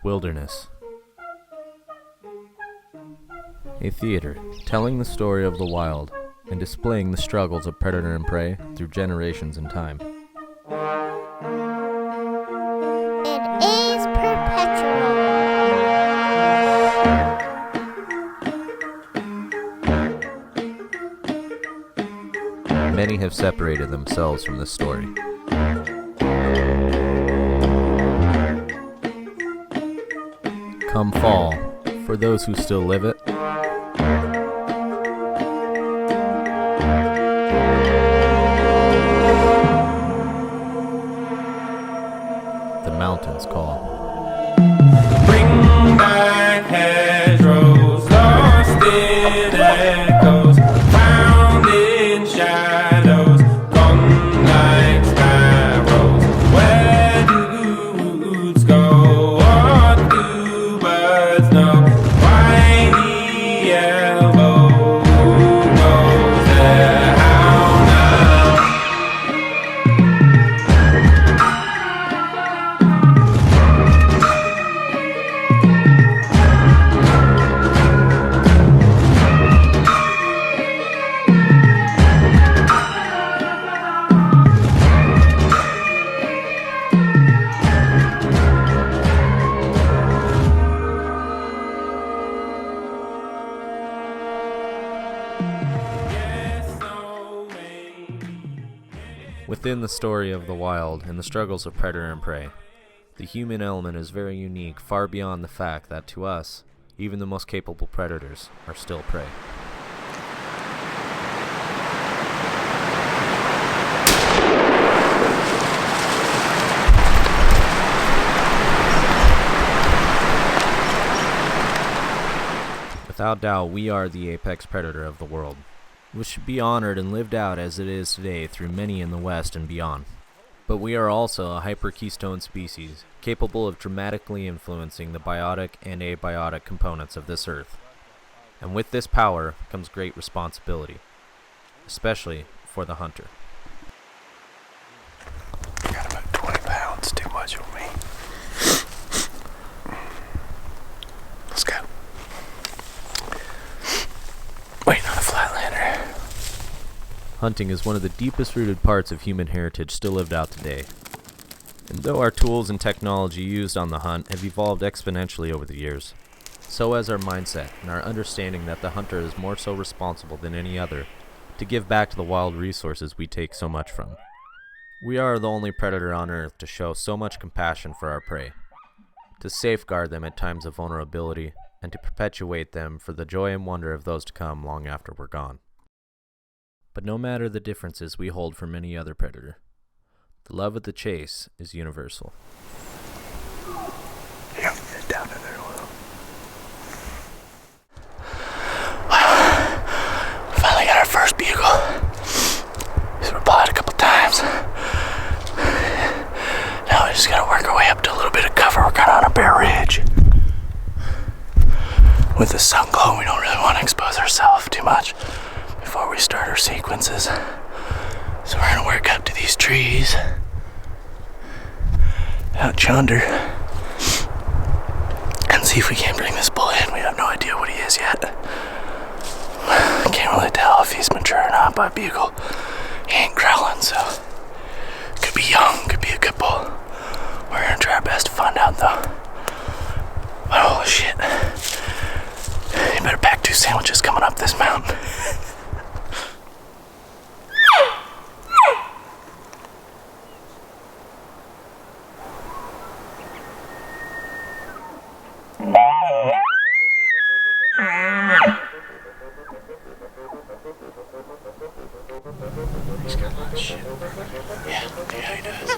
Wilderness. A theater telling the story of the wild and displaying the struggles of predator and prey through generations and time. It is perpetual. Many have separated themselves from this story. Come fall, for those who still live it, the mountains call. Bring back hedgerows, lost in echoes, found in shadows, gone like sparrows. Where do roots go? What do birds know? Why the elbow goes there? How now? Within the story of the wild and the struggles of predator and prey, the human element is very unique, far beyond the fact that to us, even the most capable predators are still prey. Without doubt, we are the apex predator of the world, which should be honored and lived out as it is today through many in the West and beyond. But we are also a hyperkeystone species, capable of dramatically influencing the biotic and abiotic components of this earth. And with this power comes great responsibility, especially for the hunter. Got about 20 pounds too much for me. Let's go. Waiting on a flatlander. Hunting is one of the deepest rooted parts of human heritage still lived out today. And though our tools and technology used on the hunt have evolved exponentially over the years, so has our mindset and our understanding that the hunter is more so responsible than any other to give back to the wild resources we take so much from. We are the only predator on earth to show so much compassion for our prey, to safeguard them at times of vulnerability, and to perpetuate them for the joy and wonder of those to come long after we're gone. But no matter the differences we hold from any other predator, the love of the chase is universal. Yeah, get down in there a little. Wow. We finally got our first bugle. He's replied a couple times. Now we just gotta work our way up to a little bit of cover. We're kinda on a bare ridge. With the sun glow, we don't really want to expose ourselves too much before we start our sequences. So we're gonna work up to these trees out yonder and see if we can't bring this bull in. We have no idea what he is yet. I can't really tell if he's mature or not by bugle. He ain't growling, so could be young, could be a good bull. We're gonna try our best to find out though. But holy shit. You better pack 2 sandwiches coming up this mountain. He's got a lot of shit. Yeah, he does.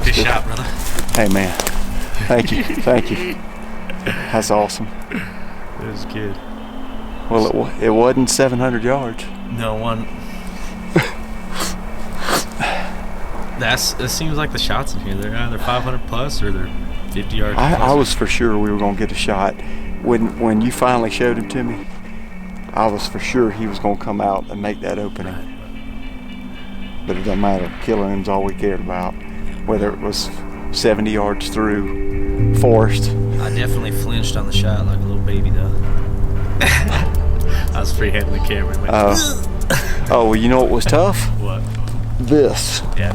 Good shot, brother. Hey, man. Thank you. Thank you. That's awesome. It was good. Well, it wasn't 700 yards. No one. It seems like the shots in here, they're either 500 plus or they're 50 yards plus. I was for sure we were going to get a shot. When you finally showed him to me, I was for sure he was going to come out and make that opening. But it doesn't matter. Killing him's all we cared about. Whether it was 70 yards through forest. I definitely flinched on the shot like a little baby, though. I was freehanding the camera. Oh, well, you know what was tough? What? This. Yeah.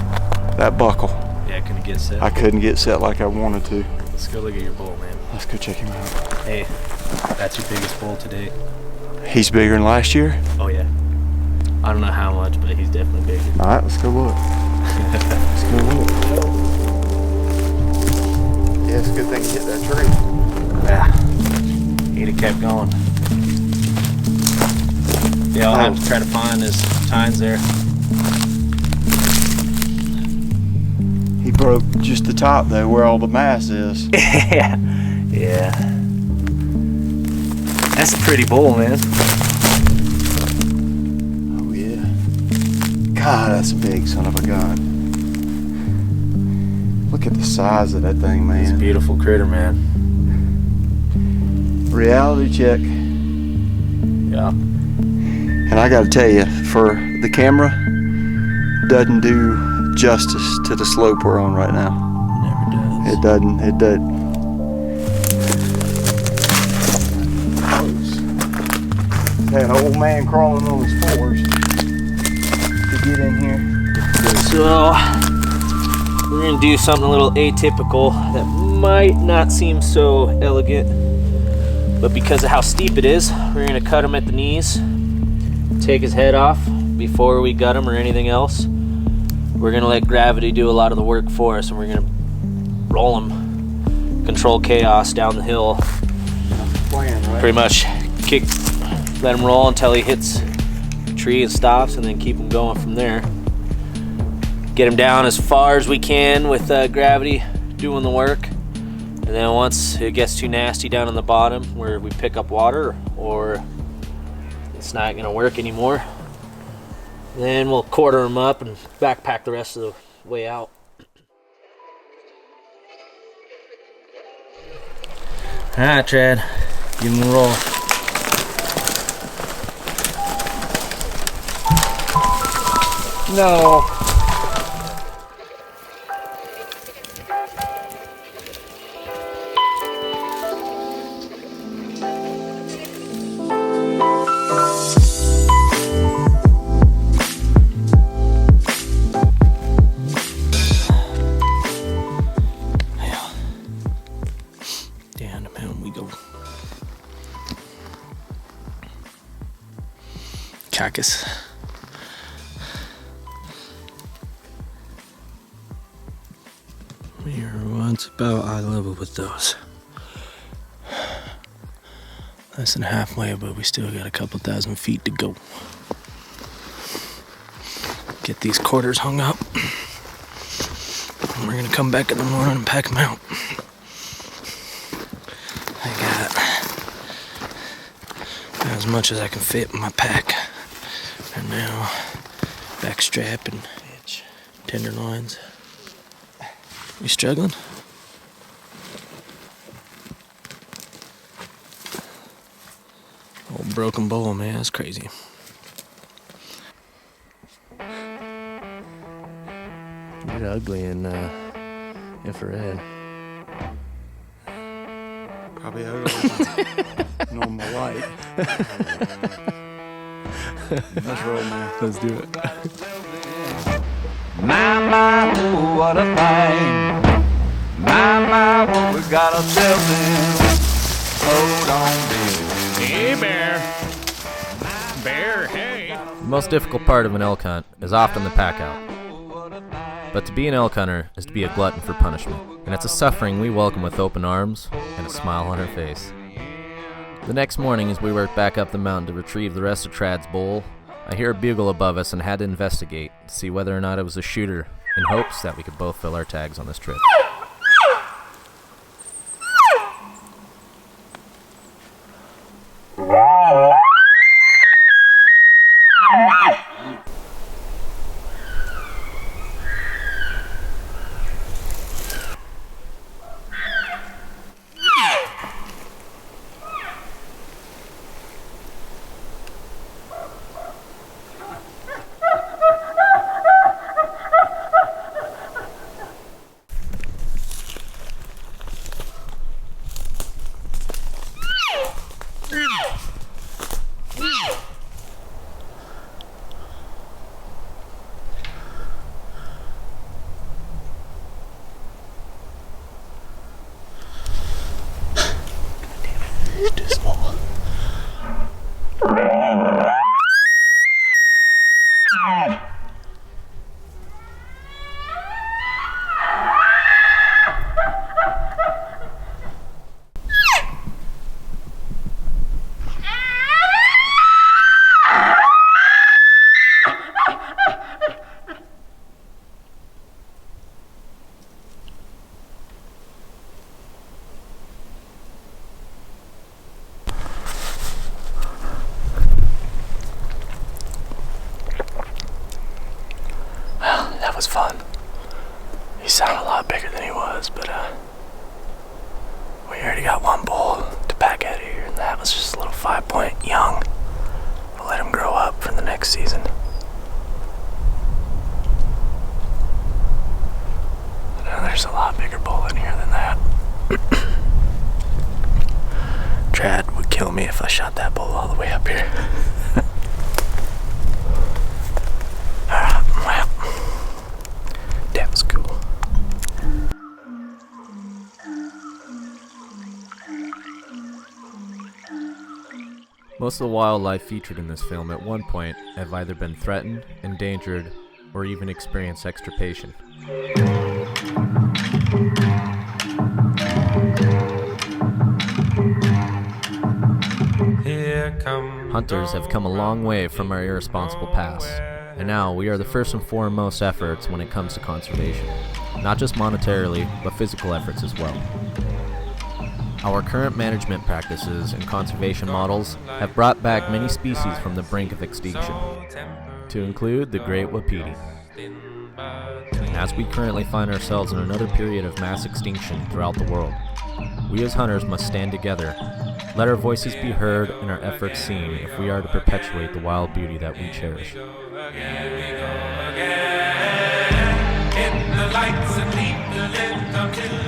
That buckle. Yeah, couldn't get set. I couldn't get set like I wanted to. Let's go look at your bull, man. Let's go check him out. Hey, that's your biggest bull to date. He's bigger than last year? Oh, yeah. I don't know how much, but he's definitely bigger. All right, let's go look. Let's go look. Yeah, it's a good thing you hit that tree. Yeah. He'd have kept going. Yeah, I'll have to try to find his tines there. He broke just the top, though, where all the mass is. Yeah. Yeah. That's a pretty bull, man. Oh, yeah. God, that's a big son of a gun. Look at the size of that thing, man. It's a beautiful critter, man. Reality check. Yeah. And I gotta tell you, for the camera, doesn't do justice to the slope we're on right now. Never does. It doesn't. It doesn't. Had an old man crawling on his fours to get in here. So, we're gonna do something a little atypical that might not seem so elegant, but because of how steep it is, we're gonna cut him at the knees, take his head off before we gut him or anything else. We're gonna let gravity do a lot of the work for us, and we're gonna roll him, control chaos down the hill. Plan, right? Pretty much let him roll until he hits a tree and stops, and then keep him going from there. Get him down as far as we can with gravity doing the work, and then once it gets too nasty down on the bottom where we pick up water or it's not gonna work anymore, then we'll quarter him up and backpack the rest of the way out. All right, Trad, give him a roll. No. Down the mountain we go. Cactus. We are once about eye level with those. Less than halfway, but we still got a couple thousand feet to go. Get these quarters hung up. And we're gonna come back in the morning and pack them out. I got as much as I can fit in my pack. And now, back strap and tenderloins. You struggling? Old broken bowl, man, that's crazy. You're ugly in infrared. Probably ugly than normal light. Let's roll, man. Let's do it. My, oh, what a thing. My, what we got ourselves in. Hold on, baby. Hey, bear. Bear, hey. The most difficult part of an elk hunt is often the pack out. But to be an elk hunter is to be a glutton for punishment, and it's a suffering we welcome with open arms and a smile on our face. The next morning, as we worked back up the mountain to retrieve the rest of Trad's bull, I hear a bugle above us and had to investigate to see whether or not it was a shooter in hopes that we could both fill our tags on this trip. It's too small. That was fun. He sounded a lot bigger than he was, but we already got one bull to pack out of here, and that was just a little 5-point young. We'll let him grow up for the next season. Now there's a lot bigger bull in here than that. Trad would kill me if I shot that bull all the way up here. Well, that was cool. Most of the wildlife featured in this film at one point have either been threatened, endangered, or even experienced extirpation. Hunters have come a long way from our irresponsible past, and now we are the first and foremost efforts when it comes to conservation. Not just monetarily, but physical efforts as well. Our current management practices and conservation models have brought back many species from the brink of extinction, to include the great wapiti. And as we currently find ourselves in another period of mass extinction throughout the world, we as hunters must stand together, let our voices be heard and our efforts seen if we are to perpetuate the wild beauty that we cherish. Hit the lights and leave the lit until